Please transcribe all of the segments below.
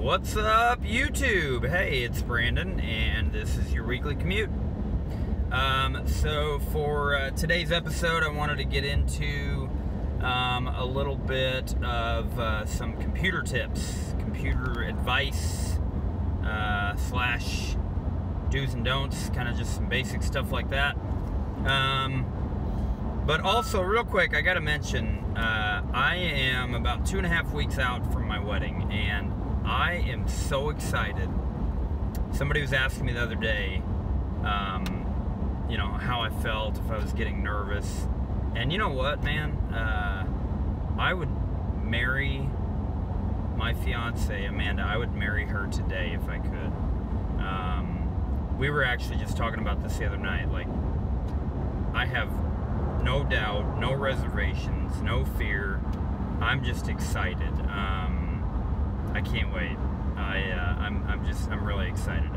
What's up, YouTube? Hey, it's Brandon, and this is your weekly commute. So for today's episode, I wanted to get into a little bit of some computer tips, computer advice, slash do's and don'ts, kind of just some basic stuff like that. But also, real quick, I gotta mention, I am about 2.5 weeks out from my wedding, and I am so excited. Somebody was asking me the other day, you know, how I felt, if I was getting nervous. And you know what, man? I would marry my fiance, Amanda. I would marry her today if I could. We were actually just talking about this the other night. Like, I have no doubt, no reservations, no fear. I'm just excited. I can't wait. I'm really excited.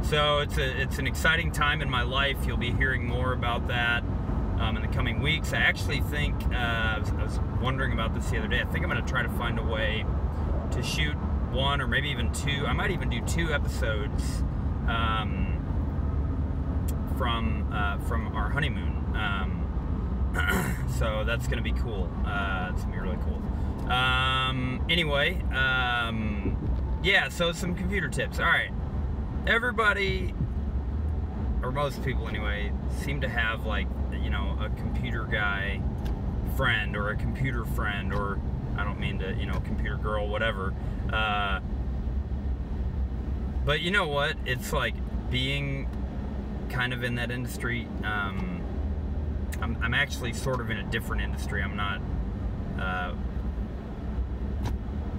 So it's an exciting time in my life. You'll be hearing more about that in the coming weeks. I actually think I was wondering about this the other day. I think I'm going to try to find a way to shoot one or maybe even two. I might even do 2 episodes from our honeymoon. So that's going to be cool. It's going to be really cool. Anyway, yeah, so some computer tips. All right. Everybody, or most people anyway, seem to have, like, you know, a computer guy friend or a computer friend, or I don't mean to, you know, computer girl, whatever. But you know what? It's like being kind of in that industry. I'm actually sort of in a different industry. I'm not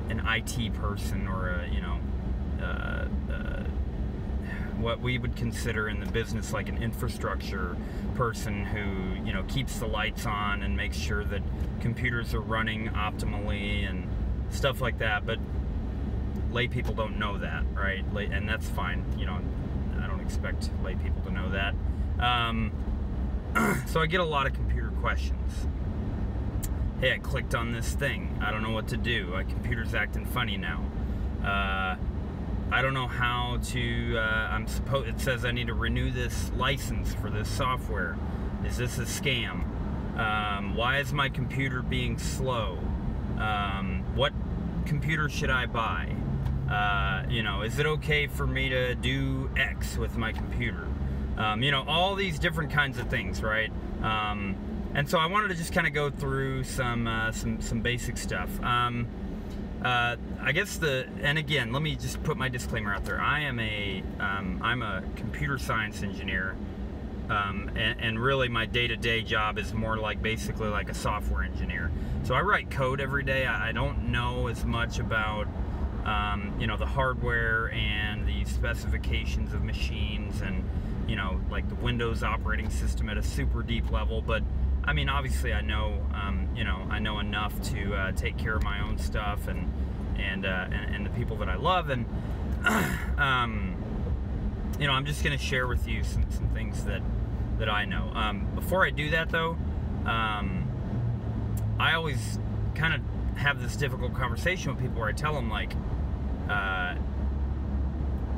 an IT person or a, you know, what we would consider in the business like an infrastructure person who, you know, keeps the lights on and makes sure that computers are running optimally and stuff like that. But lay people don't know that, right? And that's fine. You know, I don't expect lay people to know that. So I get a lot of computer questions. Hey, I clicked on this thing. I don't know what to do. My computer's acting funny now. I don't know how to, it says I need to renew this license for this software. Is this a scam? Why is my computer being slow? What computer should I buy? You know, is it okay for me to do X with my computer? You know, all these different kinds of things, right? And so I wanted to just kind of go through some basic stuff. I guess and again, let me just put my disclaimer out there. I'm a computer science engineer, and really my day-to-day job is more like basically like a software engineer. So I write code every day. I don't know as much about you know, the hardware and the specifications of machines and, you know, like the Windows operating system at a super deep level, but I mean, obviously I know, you know, I know enough to take care of my own stuff and the people that I love, and you know, I'm just gonna share with you some things that I know. Before I do that though, I always kind of have this difficult conversation with people where I tell them, like,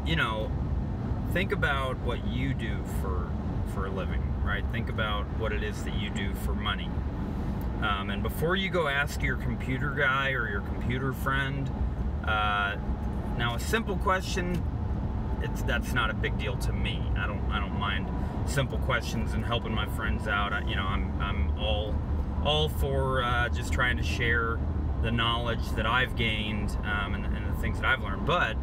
you know, think about what you do for a living, right? Think about what it is that you do for money. And before you go ask your computer guy or your computer friend, now a simple question, that's not a big deal to me. I don't mind simple questions and helping my friends out. You know, I'm all for just trying to share the knowledge that I've gained and the things that I've learned. But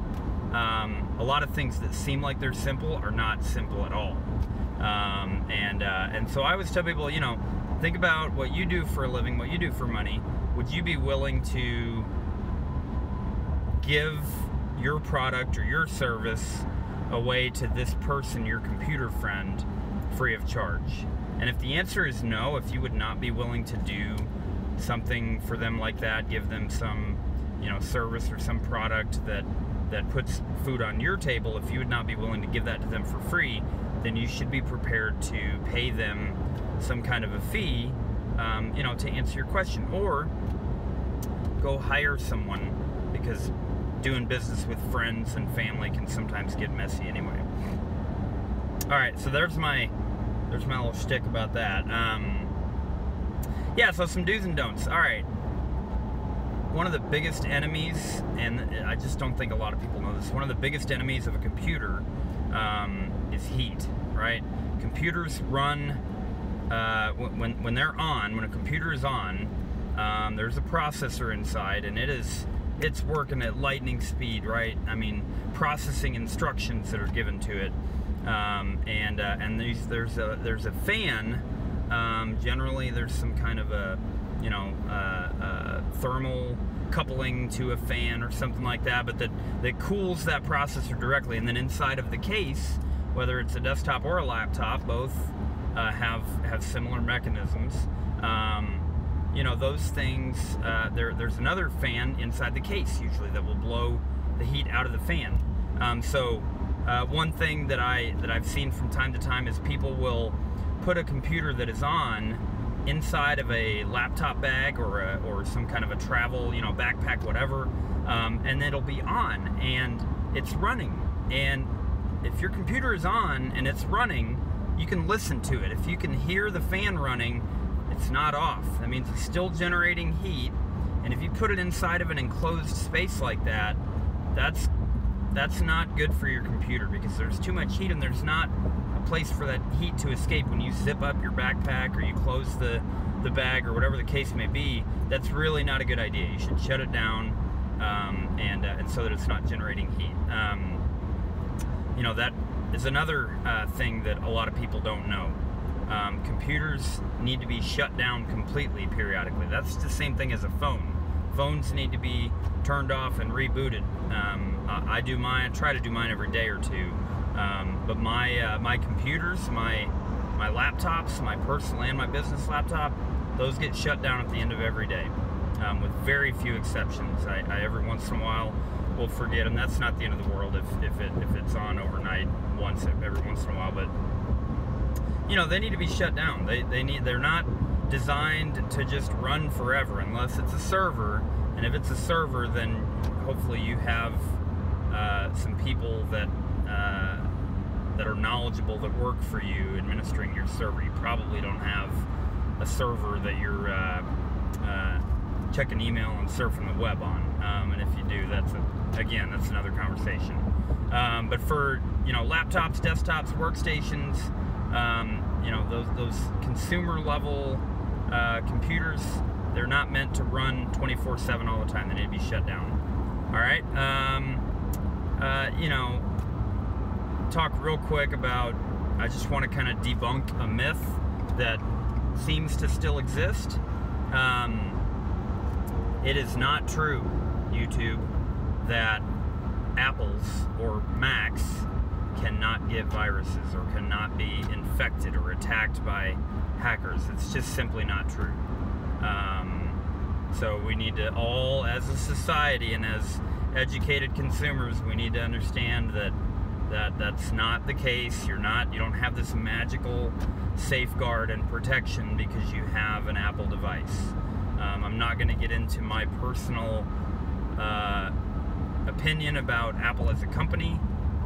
a lot of things that seem like they're simple are not simple at all. And so I always tell people, you know, think about what you do for a living, what you do for money. Would you be willing to give your product or your service away to this person, your computer friend, free of charge? And if the answer is no, if you would not be willing to do something for them like that, give them some, you know, service or some product that puts food on your table, if you would not be willing to give that to them for free, then you should be prepared to pay them some kind of a fee, you know, to answer your question, or go hire someone, because doing business with friends and family can sometimes get messy anyway. All right, so there's my little shtick about that. Yeah, so some do's and don'ts. All right. One of the biggest enemies, and I just don't think a lot of people know this, one of the biggest enemies of a computer is heat, right? Computers run, when they're on, when a computer is on, there's a processor inside, and it's working at lightning speed, right? I mean, processing instructions that are given to it, and there's a fan. Generally, there's some kind of a thermal coupling to a fan or something like that, but that cools that processor directly. And then inside of the case, whether it's a desktop or a laptop, both have similar mechanisms. Those things. There's another fan inside the case usually that will blow the heat out of the fan. One thing that I've seen from time to time is people will put a computer that is on inside of a laptop bag or some kind of a travel, backpack, whatever, and it'll be on and it's running. And if your computer is on and it's running, you can listen to it. If you can hear the fan running, it's not off. That means it's still generating heat. And if you put it inside of an enclosed space like that, that's not good for your computer, because there's too much heat and there's not a place for that heat to escape. When you zip up your backpack or you close the bag or whatever the case may be, that's really not a good idea. You should shut it down and so that it's not generating heat. That is another thing that a lot of people don't know. Computers need to be shut down completely periodically. That's the same thing as a phone. Phones need to be turned off and rebooted. I do mine. I try to do mine every day or two. But my computers, my laptops, my personal and my business laptop, those get shut down at the end of every day, with very few exceptions. I every once in a while will forget, and that's not the end of the world if it's on overnight every once in a while. But they need to be shut down. They're not designed to just run forever unless it's a server. And if it's a server, then hopefully you have some people that are knowledgeable that work for you administering your server. You probably don't have a server that you're checking email and surfing the web on. And if you do, that's another conversation. But for laptops, desktops, workstations, those consumer level computers, they're not meant to run 24/7 all the time. They need to be shut down. All right. Talk real quick about, I just want to kind of debunk a myth that seems to still exist. It is not true, YouTube, that Apples or Macs cannot get viruses or cannot be infected or attacked by hackers. It's just simply not true. So we need to all, as a society and as educated consumers, we need to understand that that's not the case. You don't have this magical safeguard and protection because you have an Apple device. I'm not going to get into my personal opinion about Apple as a company,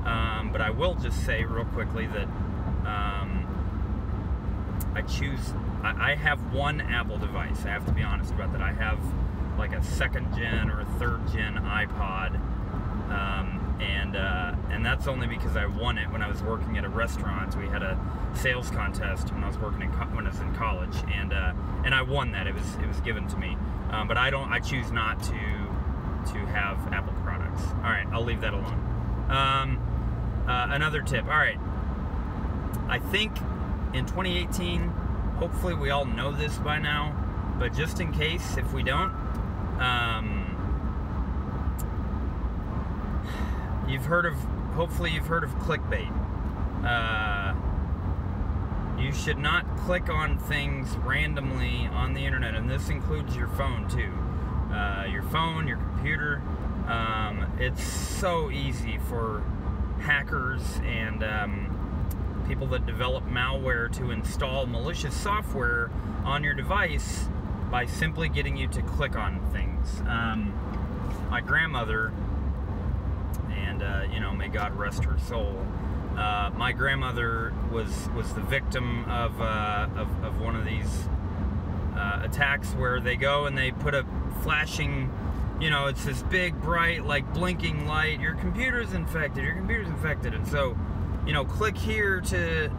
but I will just say real quickly that I have one Apple device. I have to be honest about that. I have like a 2nd gen or a 3rd gen iPod, and that's only because I won it when I was working at a restaurant. We had a sales contest when I was when I was in college, and I won that. It was given to me, but I choose not to have Apple products. All right, I'll leave that alone. Another tip. All right, I think in 2018, hopefully we all know this by now, but just in case if we don't, hopefully you've heard of Clickbait. You should not click on things randomly on the internet, and this includes your phone too. Your phone, your computer. It's so easy for hackers and people that develop malware to install malicious software on your device by simply getting you to click on things. My grandmother and you know, may God rest her soul. My grandmother was the victim of one of these attacks where they go and they put a flashing, you know, it's this big, bright, like blinking light. Your computer's infected. Your computer's infected. And so, you know, click here to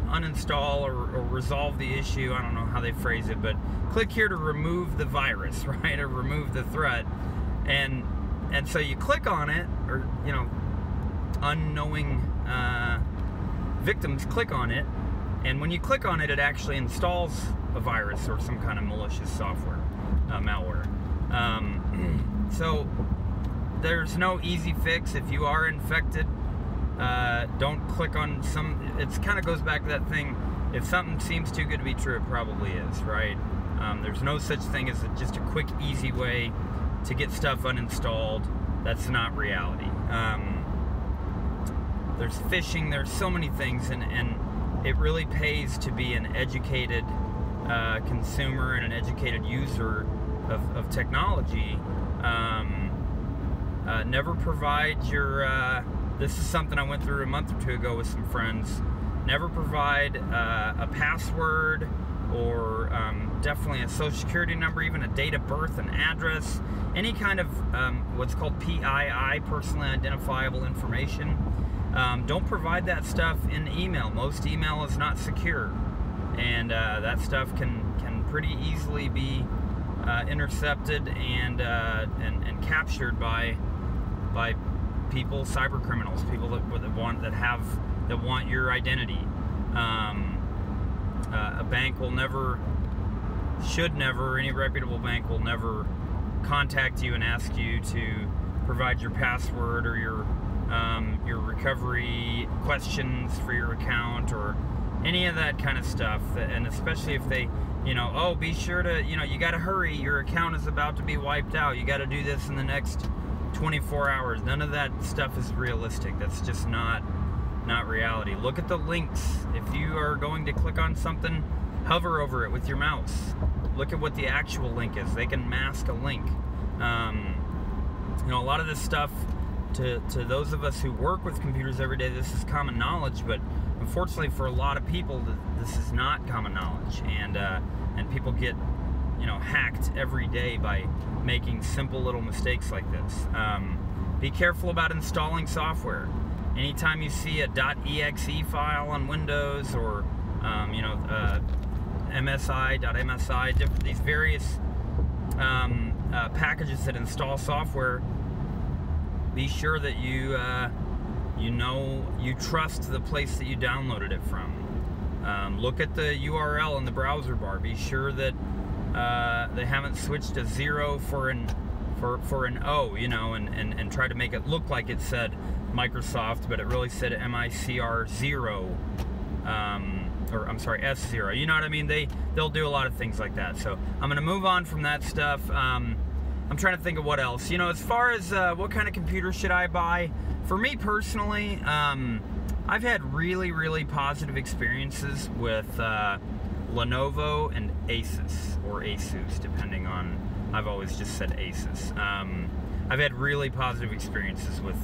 uninstall or resolve the issue. I don't know how they phrase it, but click here to remove the virus, right, or remove the threat. And so you click on it, or, you know, unknowing victims click on it, and when you click on it, it actually installs a virus or some kind of malicious software, malware. So there's no easy fix. If you are infected, don't click on some. It kind of goes back to that thing. If something seems too good to be true, it probably is, right? There's no such thing as just a quick, easy way to get stuff uninstalled. That's not reality. There's phishing, there's so many things, and it really pays to be an educated consumer and an educated user of technology. Never provide your, this is something I went through a month or two ago with some friends. Never provide a password, or definitely a social security number, even a date of birth, an address, any kind of what's called PII, personally identifiable information. Don't provide that stuff in email. Most email is not secure, and that stuff can pretty easily be intercepted and captured by people, cyber criminals, people that want your identity. A bank will never, should never, any reputable bank will never contact you and ask you to provide your password or your recovery questions for your account or any of that kind of stuff. And especially if they, you know, oh, be sure to, you know, you got to hurry, your account is about to be wiped out, you got to do this in the next 24 hours. None of that stuff is realistic. That's just not reality. Look at the links. If you are going to click on something, hover over it with your mouse. Look at what the actual link is. They can mask a link. You know, a lot of this stuff, to those of us who work with computers every day, this is common knowledge, but unfortunately for a lot of people, this is not common knowledge, and people get, you know, hacked every day by making simple little mistakes like this. Be careful about installing software. Anytime you see a .exe file on Windows, or you know, .msi, different, these various packages that install software, be sure that you trust the place that you downloaded it from. Look at the URL in the browser bar. Be sure that they haven't switched a 0 for an O, you know, and try to make it look like it said Microsoft, but it really said MICR0, or I'm sorry, S0. You know what I mean? They'll do a lot of things like that. So I'm gonna move on from that stuff. I'm trying to think of what else. You know, as far as what kind of computer should I buy? For me personally, I've had really, really positive experiences with Lenovo and Asus, or Asus, depending on, I've always just said Asus. I've had really positive experiences with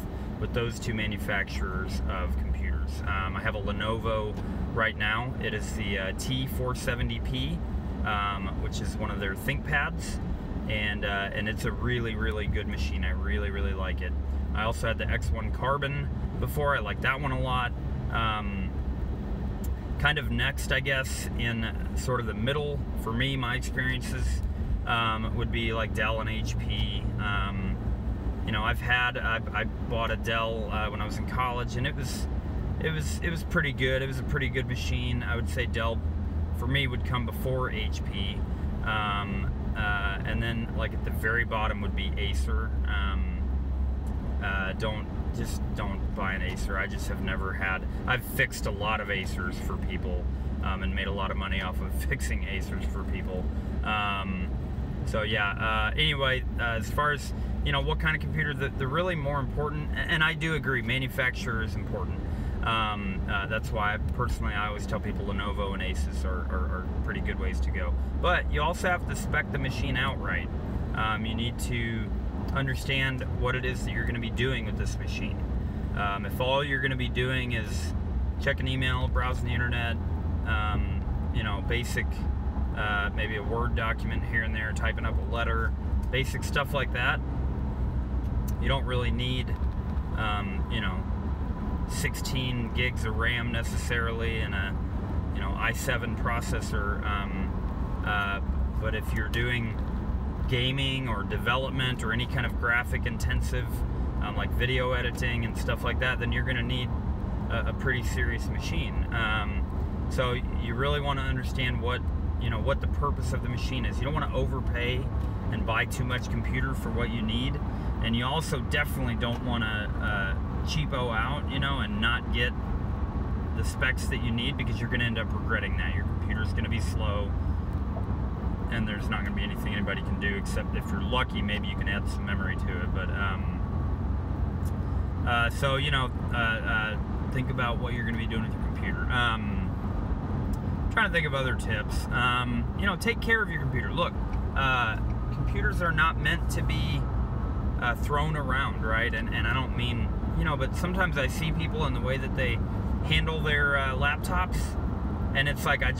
those two manufacturers of computers. I have a Lenovo right now. It is the T470P, which is one of their ThinkPads, and it's a really, really good machine. I really, really like it. I also had the X1 Carbon before. I like that one a lot. Kind of next, I guess, in sort of the middle for me, my experiences would be like Dell and HP. You know, I bought a Dell when I was in college, and it was pretty good. It was a pretty good machine. I would say Dell for me would come before HP, and then like at the very bottom would be Acer. Don't buy an Acer. I just have never had. I've fixed a lot of Acers for people, and made a lot of money off of fixing Acers for people. So yeah. Anyway, as far as, you know, what kind of computer, the really more important, and I do agree, manufacturer is important. That's why I always tell people Lenovo and Asus are pretty good ways to go. But you also have to spec the machine out right. You need to understand what it is that you're going to be doing with this machine. If all you're going to be doing is checking email, browsing the internet, you know, basic, maybe a Word document here and there, typing up a letter, basic stuff like that, you don't really need, you know, 16 gigs of RAM necessarily and a, you know, i7 processor. But if you're doing gaming or development or any kind of graphic intensive, like video editing and stuff like that, then you're going to need a pretty serious machine. So you really want to understand what, you know, what the purpose of the machine is. You don't want to overpay and buy too much computer for what you need, and you also definitely don't want to cheapo out, you know, and not get the specs that you need, because you're going to end up regretting that. Your computer's going to be slow, and there's not going to be anything anybody can do, except if you're lucky, maybe you can add some memory to it. But so, you know, think about what you're going to be doing with your computer. Trying to think of other tips. You know, take care of your computer. Look, computers are not meant to be thrown around, right? And I don't mean, you know, but sometimes I see people and the way that they handle their laptops, and it's like I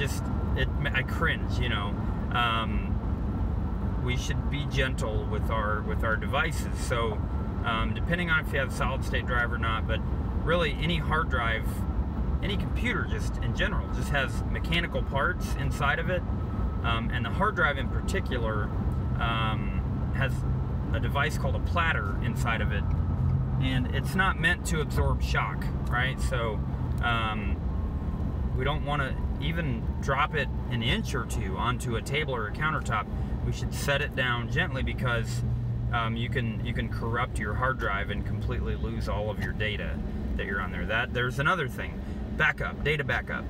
cringe, you know. We should be gentle with our devices. So depending on if you have a solid state drive or not, but really any hard drive, any computer just in general just has mechanical parts inside of it, and the hard drive in particular has a device called a platter inside of it, and it's not meant to absorb shock, right? So we don't want to even drop it an inch or two onto a table or a countertop. We should set it down gently, because you can corrupt your hard drive and completely lose all of your data that you're on there. There's another thing, backup, data backup.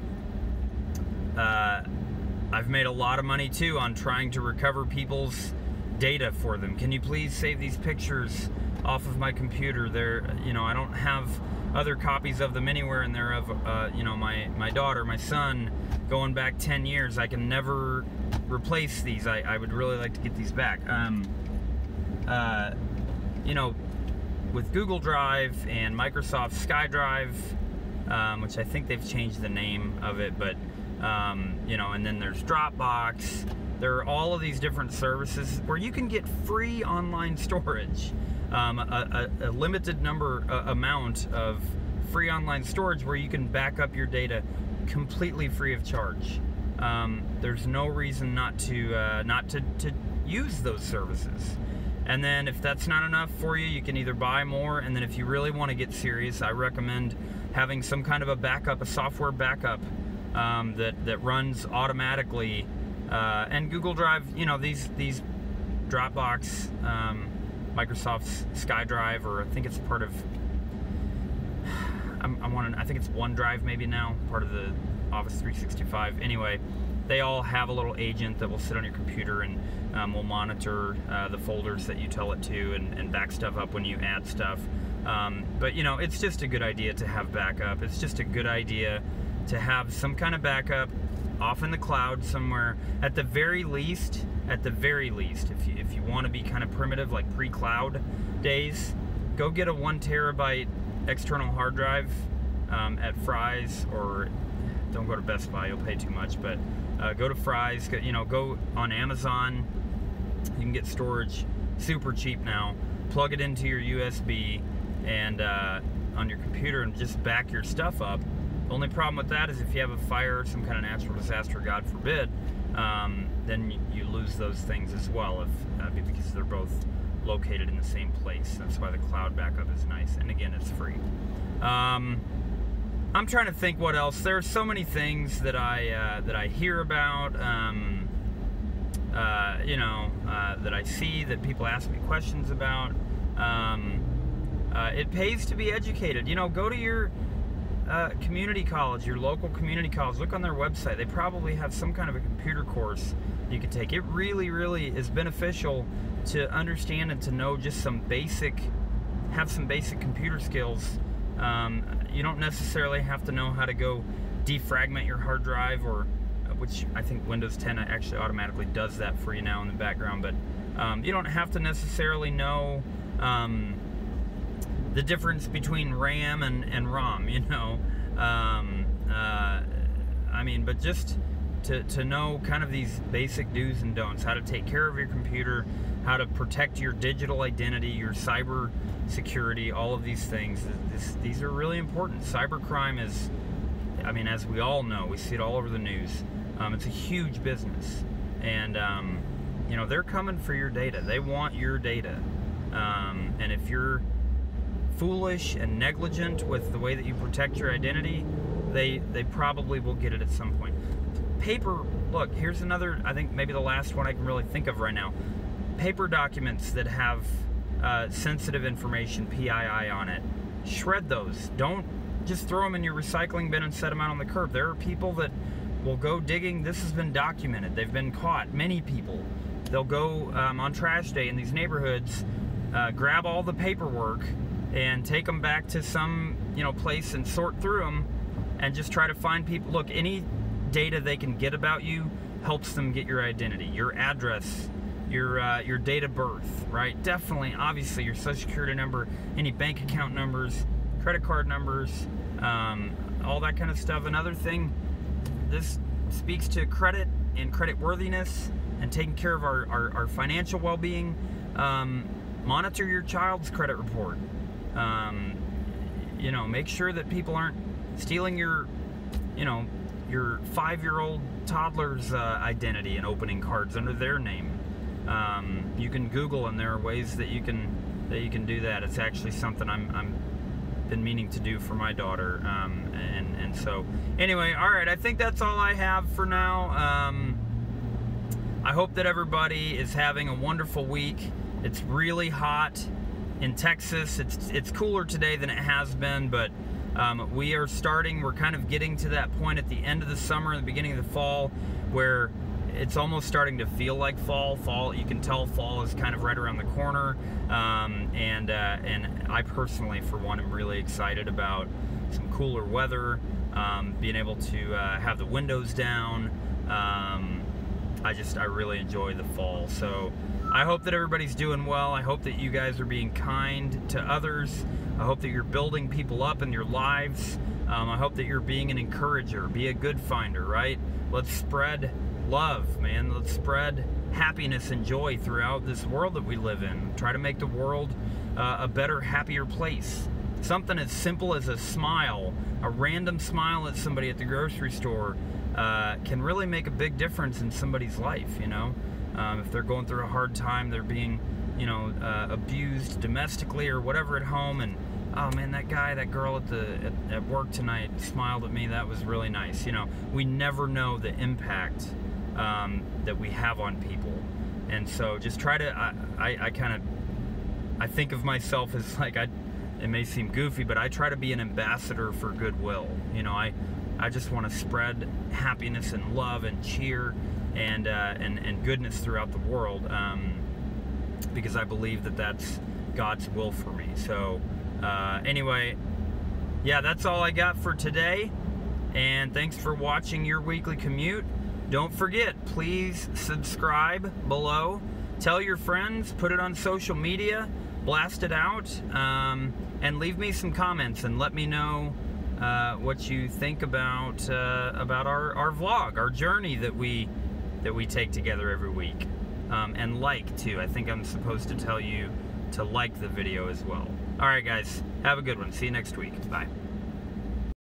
I've made a lot of money too on trying to recover people's data for them. Can you please save these pictures off of my computer? They're, you know, I don't have other copies of them anywhere, and they're of, you know, my daughter, my son, going back 10 years. I can never replace these. I would really like to get these back. You know, with Google Drive and Microsoft SkyDrive, which I think they've changed the name of it, but you know, and then there's Dropbox. There are all of these different services where you can get free online storage, a limited amount of free online storage where you can back up your data completely free of charge. There's no reason not to use those services. And then if that's not enough for you, you can either buy more, and then if you really want to get serious, I recommend having some kind of a backup, a software backup that runs automatically. And Google Drive, you know, these Dropbox, Microsoft's SkyDrive, or I think it's part of, I think it's OneDrive maybe now, part of the Office 365. Anyway, they all have a little agent that will sit on your computer and will monitor the folders that you tell it to, and back stuff up when you add stuff. But you know, it's just a good idea to have backup. It's just a good idea to have some kind of backup off in the cloud somewhere. At the very least, if you want to be kind of primitive, like pre-cloud days, go get a 1 terabyte external hard drive at Fry's, or don't go to Best Buy, you'll pay too much, but go to Fry's, you know, go on Amazon. You can get storage super cheap now. Plug it into your USB and on your computer, and just back your stuff up. The only problem with that is if you have a fire or some kind of natural disaster, God forbid, then you lose those things as well, because they're both located in the same place. That's why the cloud backup is nice, and again, it's free. I'm trying to think what else. There are so many things that I hear about, you know, that I see, that people ask me questions about. It pays to be educated. You know, go to your community college, your local community college. Look on their website. They probably have some kind of a computer course you can take. It really, really is beneficial to understand and to know just have some basic computer skills. You don't necessarily have to know how to go defragment your hard drive, or which I think Windows 10 actually automatically does that for you now in the background, but You don't have to necessarily know the difference between RAM and ROM, you know. I mean, but just to know kind of these basic do's and don'ts, how to take care of your computer, how to protect your digital identity, your cyber security, all of these things. These are really important. Cybercrime is, I mean, as we all know, we see it all over the news. It's a huge business, and you know, they're coming for your data. They want your data, and if you're foolish and negligent with the way that you protect your identity, they probably will get it at some point. Paper, look, here's another, I think maybe the last one I can really think of right now. Paper documents that have sensitive information, PII, on it, shred those. Don't just throw them in your recycling bin and set them out on the curb. There are people that will go digging. This has been documented. They've been caught, many people. They'll go on trash day in these neighborhoods, grab all the paperwork and take them back to some, you know, place and sort through them and just try to find people. Look, any data they can get about you helps them get your identity, your address, your date of birth, right? Definitely, obviously, your social security number, any bank account numbers, credit card numbers, all that kind of stuff. Another thing, this speaks to credit and credit worthiness and taking care of our financial well-being. Monitor your child's credit report. You know, make sure that people aren't stealing your 5-year-old toddler's identity and opening cards under their name. You can Google, and there are ways that you can do that. It's actually something I'm been meaning to do for my daughter. And so anyway, all right, I think that's all I have for now. I hope that everybody is having a wonderful week. It's really hot in Texas. It's cooler today than it has been, but we're kind of getting to that point at the end of the summer and the beginning of the fall where it's almost starting to feel like fall. You can tell fall is kind of right around the corner, and I personally, for one, am really excited about some cooler weather, being able to have the windows down. I really enjoy the fall. So I hope that everybody's doing well. I hope that you guys are being kind to others. I hope that you're building people up in your lives. I hope that you're being an encourager. Be a good finder, right? Let's spread love, man. Let's spread happiness and joy throughout this world that we live in. Try to make the world a better, happier place. Something as simple as a smile, a random smile at somebody at the grocery store, can really make a big difference in somebody's life, you know? If they're going through a hard time, they're being, you know, abused domestically or whatever at home, and oh man, that girl at work tonight smiled at me. That was really nice. You know, we never know the impact that we have on people, and so just try to. I think of myself as like it may seem goofy, but I try to be an ambassador for goodwill. You know, I just want to spread happiness and love and cheer and goodness throughout the world, because I believe that that's God's will for me. So anyway, yeah, that's all I got for today, and thanks for watching your weekly commute. Don't forget, please subscribe below, tell your friends, put it on social media, blast it out, and leave me some comments and let me know what you think about our vlog, our journey that we take together every week. And like too. I think I'm supposed to tell you to like the video as well. Alright guys, have a good one. See you next week. Bye.